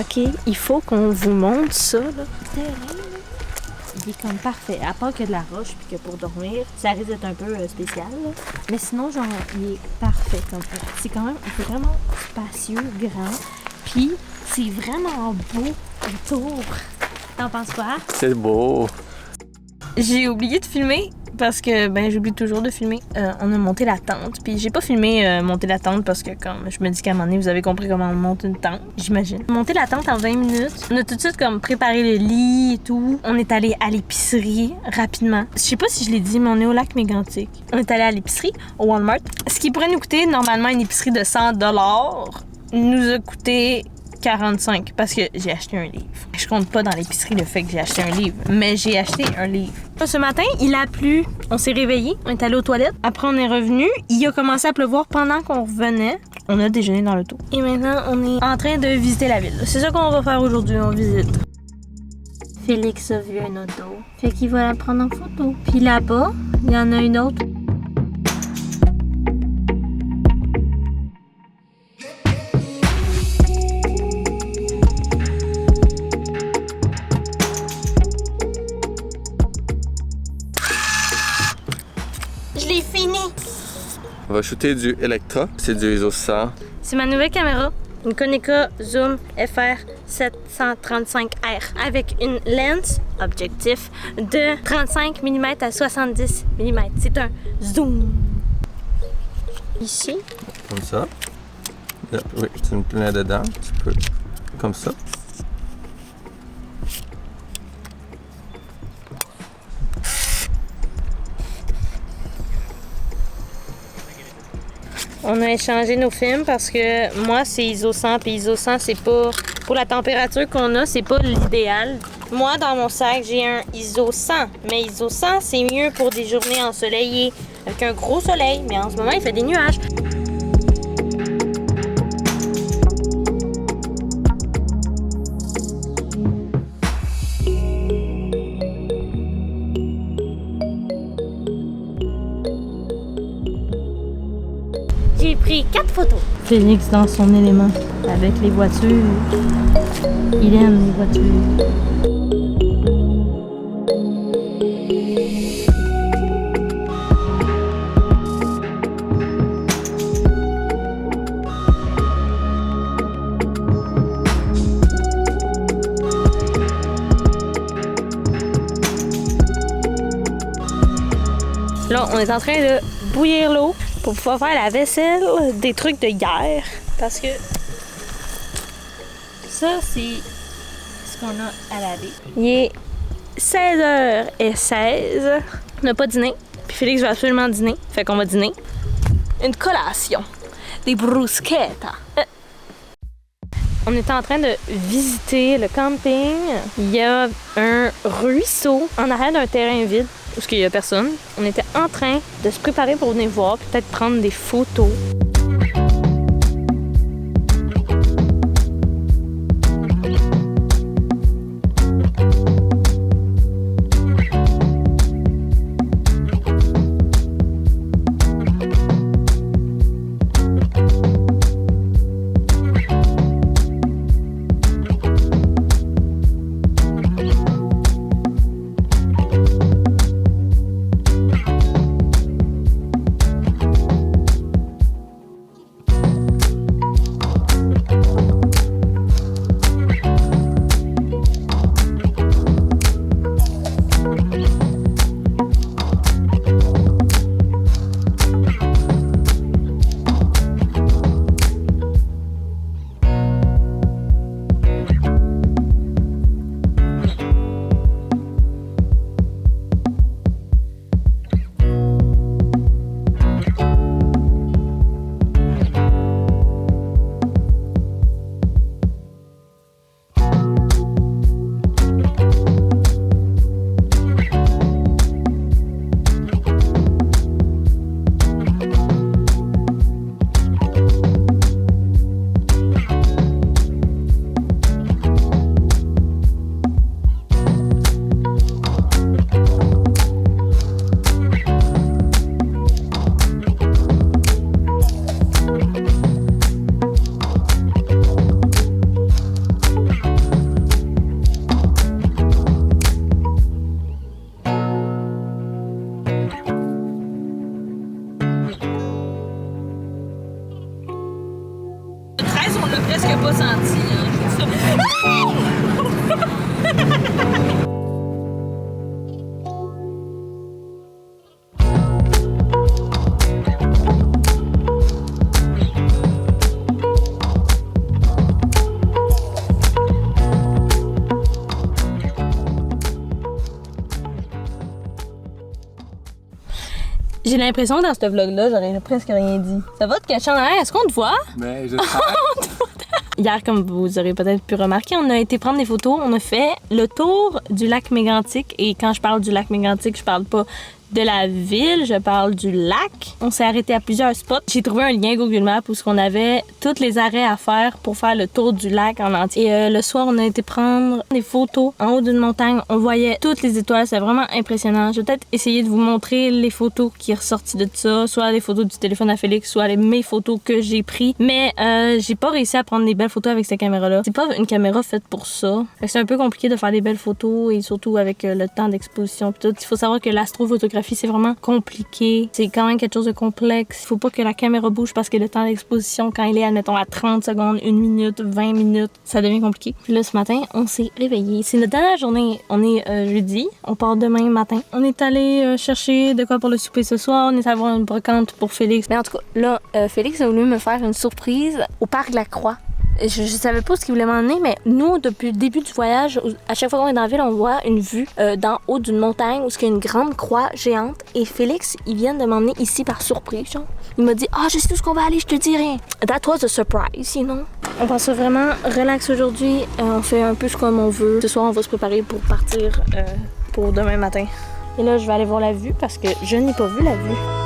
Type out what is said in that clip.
OK, il faut qu'on vous montre ça, là. Le terrain, là, il est comme parfait. À part que de la roche, puis que pour dormir, ça risque d'être un peu spécial, là. Mais sinon, genre, il est parfait comme ça. C'est quand même, c'est vraiment spacieux, grand. Puis, c'est vraiment beau autour. T'en penses quoi? C'est beau. J'ai oublié de filmer parce que, j'oublie toujours de filmer. On a monté la tente. Puis j'ai pas filmé monter la tente parce que, comme je me dis qu'à un moment donné, vous avez compris comment on monte une tente, j'imagine. Monter la tente en 20 minutes. On a tout de suite comme préparé le lit et tout. On est allé à l'épicerie rapidement. Je sais pas si je l'ai dit, mais on est au lac Mégantic. On est allé à l'épicerie, au Walmart. Ce qui pourrait nous coûter normalement une épicerie de 100$ nous a coûté 45 parce que j'ai acheté un livre. Je compte pas dans l'épicerie le fait que j'ai acheté un livre, mais j'ai acheté un livre. Ce matin, il a plu. On s'est réveillés, on est allé aux toilettes. Après, on est revenu. Il a commencé à pleuvoir pendant qu'on revenait. On a déjeuné dans l'auto. Et maintenant, on est en train de visiter la ville. C'est ça qu'on va faire aujourd'hui, on visite. Félix a vu un auto. Fait qu'il va la prendre en photo. Puis là-bas, il y en a une autre. Je l'ai fini! On va shooter du Electra. C'est du ISO 100. C'est ma nouvelle caméra, une Konica Zoom FR 735R avec une lens objectif de 35 mm à 70 mm. C'est un zoom. Ici. Comme ça. Là, oui, tu me plais dedans. Tu peux. Comme ça. On a échangé nos films parce que moi, c'est ISO 100, puis ISO 100, c'est pas... Pour la température qu'on a, c'est pas l'idéal. Moi, dans mon sac, j'ai un ISO 100. Mais ISO 100, c'est mieux pour des journées ensoleillées, avec un gros soleil. Mais en ce moment, il fait des nuages. J'ai pris 4 photos. Félix dans son élément, avec les voitures. Il aime les voitures. Là, on est en train de bouillir l'eau pour pouvoir faire la vaisselle des trucs de hier. Parce que ça, c'est ce qu'on a à laver. Il est 16h16. On n'a pas dîné. Puis Félix veut absolument dîner. Fait qu'on va dîner. Une collation. Des bruschettas. On était en train de visiter le camping. Il y a un ruisseau en arrière d'un terrain vide où il n'y a personne. On était en train de se préparer pour venir voir, peut-être prendre des photos. J'ai l'impression que dans ce vlog-là, j'aurais presque rien dit. Ça va te cacher en arrière? Est-ce qu'on te voit? Mais j'espère. Hier, comme vous aurez peut-être pu remarquer, on a été prendre des photos. On a fait le tour du lac Mégantic. Et quand je parle du lac Mégantic, je parle pas de la ville, je parle du lac. On s'est arrêté à plusieurs spots. J'ai trouvé un lien Google Maps où on avait tous les arrêts à faire pour faire le tour du lac en entier. Et le soir, on a été prendre des photos en haut d'une montagne. On voyait toutes les étoiles. C'est vraiment impressionnant. Je vais peut-être essayer de vous montrer les photos qui sont ressorties de ça, soit les photos du téléphone à Félix, soit mes photos que j'ai prises. Mais j'ai pas réussi à prendre des belles photos avec cette caméra-là. C'est pas une caméra faite pour ça. Fait que c'est un peu compliqué de faire des belles photos et surtout avec le temps d'exposition. Tout. Il faut savoir que l'astrophotographie, c'est vraiment compliqué. C'est quand même quelque chose de complexe. Il faut pas que la caméra bouge parce que le temps d'exposition, quand il est, admettons, à 30 secondes, 1 minute, 20 minutes, ça devient compliqué. Puis là, ce matin, on s'est réveillés. C'est notre dernière journée. On est jeudi. On part demain matin. On est allé chercher de quoi pour le souper ce soir. On est allé voir une brocante pour Félix. Mais en tout cas, là, Félix a voulu me faire une surprise au parc de la Croix. Je savais pas ce qu'il voulait m'emmener, mais nous, depuis le début du voyage, à chaque fois qu'on est dans la ville, on voit une vue d'en haut d'une montagne où il y a une grande croix géante. Et Félix, il vient de m'emmener ici par surprise, genre. Il m'a dit « Ah, je sais où qu'on va aller, je te dis rien. » That was a surprise, you know? On pense vraiment relax aujourd'hui. On fait un peu comme on veut. Ce soir, on va se préparer pour partir pour demain matin. Et là, je vais aller voir la vue parce que je n'ai pas vu la vue.